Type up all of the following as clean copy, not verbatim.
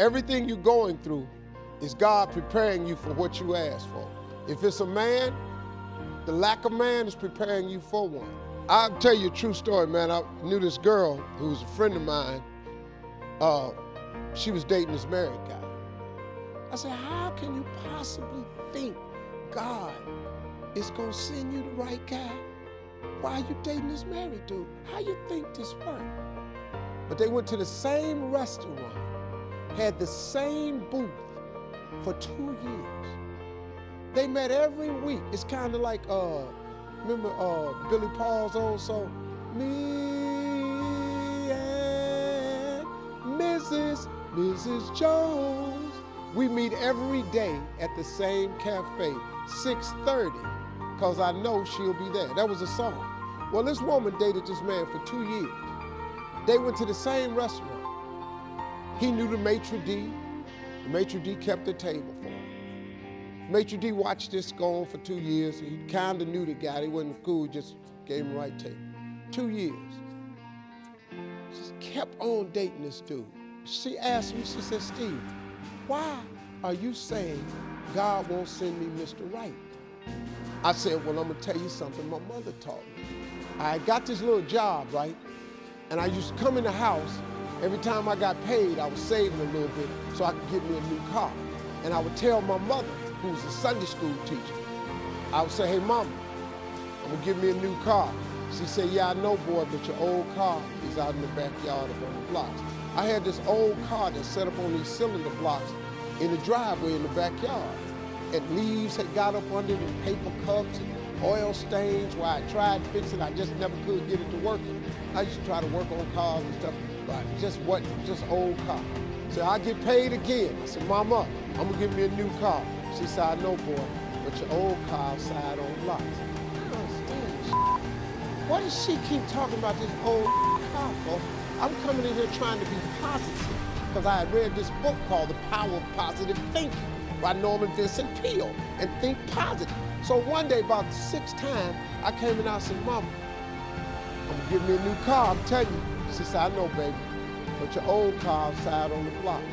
Everything you're going through is God preparing you for what you asked for. If it's a man, the lack of man is preparing you for one. I'll tell you a true story, man. I knew this girl who was a friend of mine. She was dating this married guy. I said, how can you possibly think God is gonna send you the right guy? Why are you dating this married dude? How you think this works? But they went to the same restaurant, had the same booth for 2 years. They met every week. It's kind of like, remember Billy Paul's old song, Me and Mrs. Jones. We meet every day at the same cafe, 6:30, because I know she'll be there. That was a song. Well, this woman dated this man for 2 years. They went to the same restaurant. He knew the maitre d'. The maitre d' kept the table for him. Maitre d' watched this go on for 2 years. He kind of knew the guy. He wasn't cool, just gave him the right table. 2 years. Just kept on dating this dude. She asked me, she said, Steve, why are you saying God won't send me Mr. Right? I said, well, I'm gonna tell you something my mother taught me. I got this little job, right? And I used to come in the house. Every time I got paid, I was saving a little bit so I could get me a new car. And I would tell my mother, who was a Sunday school teacher, I would say, hey, Mama, I'm gonna give me a new car. She said, yeah, I know, boy, but your old car is out in the backyard up on the blocks. I had this old car that's set up on these cylinder blocks in the driveway in the backyard. And leaves had got up under the paper cups and oil stains. Where I tried to fix it, I just never could get it to work. I used to try to work on cars and stuff, but it just wasn't, just old car. So I get paid again. I said, Mama, I'm gonna give me a new car. She said, I know, boy, but your old car outside on blocks. I don't understand this shit. What does she keep talking about this old car for? I'm coming in here trying to be positive because I had read this book called The Power of Positive Thinking by Norman Vincent Peale, and think positive. So one day, about the 6th time, I came in and I said, Mama, I'm gonna give me a new car, I'm telling you. She said, I know, baby, but your old car outside on the blocks.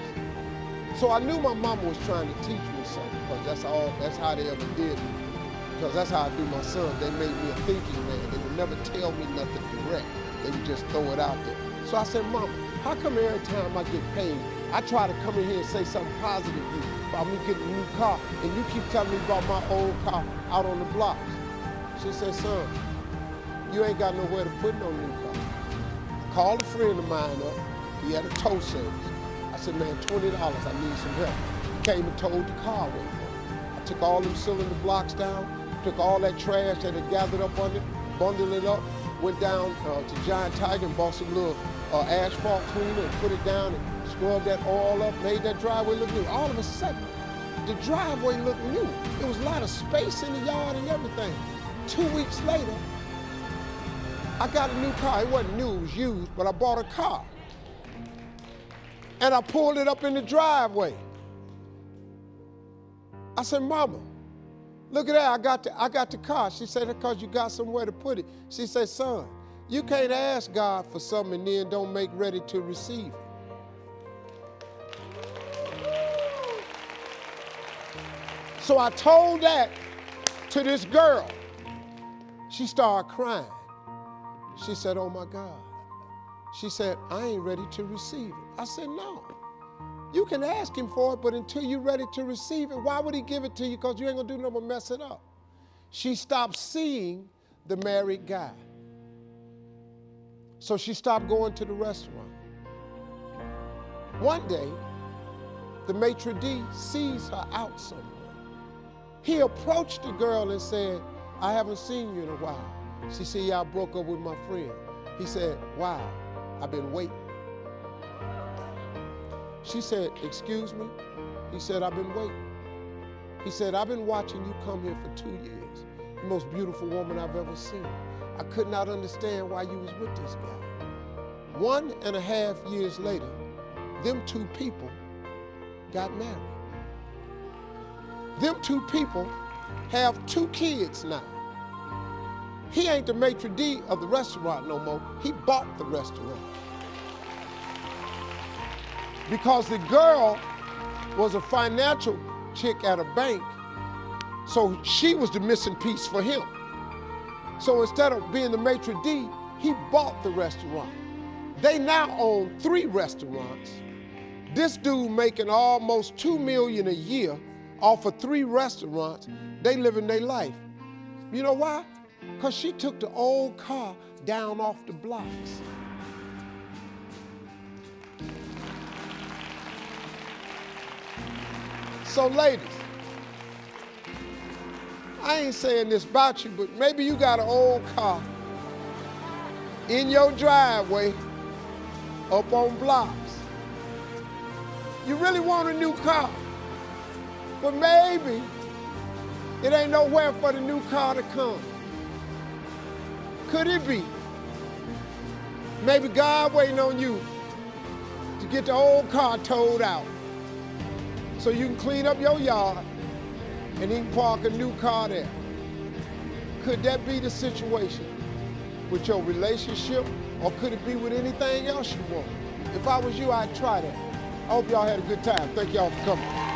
So I knew my mama was trying to teach me something, because that's how they ever did me. Because that's how I do my son. They made me a thinking man. They would never tell me nothing direct. They would just throw it out there. So I said, Mama, how come every time I get paid, I try to come in here and say something positive to you about me getting a new car, and you keep telling me about my old car out on the blocks? She said, son, you ain't got nowhere to put no new car. I called a friend of mine up. He had a tow service. I said, man, $20, I need some help. He came and towed the car away for me. I took all them cylinder blocks down, took all that trash that had gathered up on it, bundled it up, went down to Giant Tiger and bought some little asphalt cleaner and put it down and scrubbed that oil up, made that driveway look new. All of a sudden, the driveway looked new. There was a lot of space in the yard and everything. 2 weeks later, I got a new car. It wasn't new, it was used, but I bought a car. And I pulled it up in the driveway. I said, Mama, look at that, I got the car. She said, because you got somewhere to put it. She said, son, you can't ask God for something and then don't make ready to receive it. So I told that to this girl. She started crying. She said, oh my God. She said, I ain't ready to receive it. I said, no. You can ask him for it, but until you're ready to receive it, why would he give it to you? Because you ain't gonna do nothing but mess it up. She stopped seeing the married guy. So she stopped going to the restaurant. One day, the maitre d' sees her out somewhere. He approached the girl and said, I haven't seen you in a while. She said, yeah, I broke up with my friend. He said, wow, I've been waiting. She said, excuse me? He said, I've been waiting. He said, I've been watching you come here for 2 years. The most beautiful woman I've ever seen. I could not understand why you was with this guy. 1.5 years later, them two people got married. Them two people have 2 kids now. He ain't the maitre d' of the restaurant no more. He bought the restaurant. because the girl was a financial chick at a bank, so she was the missing piece for him. So instead of being the maitre d', he bought the restaurant. They now own 3 restaurants. This dude making almost $2 million a year off of 3 restaurants. They living their life. You know why? Because she took the old car down off the blocks. So ladies, I ain't saying this about you, but maybe you got an old car in your driveway up on blocks. You really want a new car, but maybe it ain't nowhere for the new car to come. Could it be? Maybe God waiting on you to get the old car towed out so you can clean up your yard and he can park a new car there. Could that be the situation with your relationship, or could it be with anything else you want? If I was you, I'd try that. I hope y'all had a good time. Thank y'all for coming.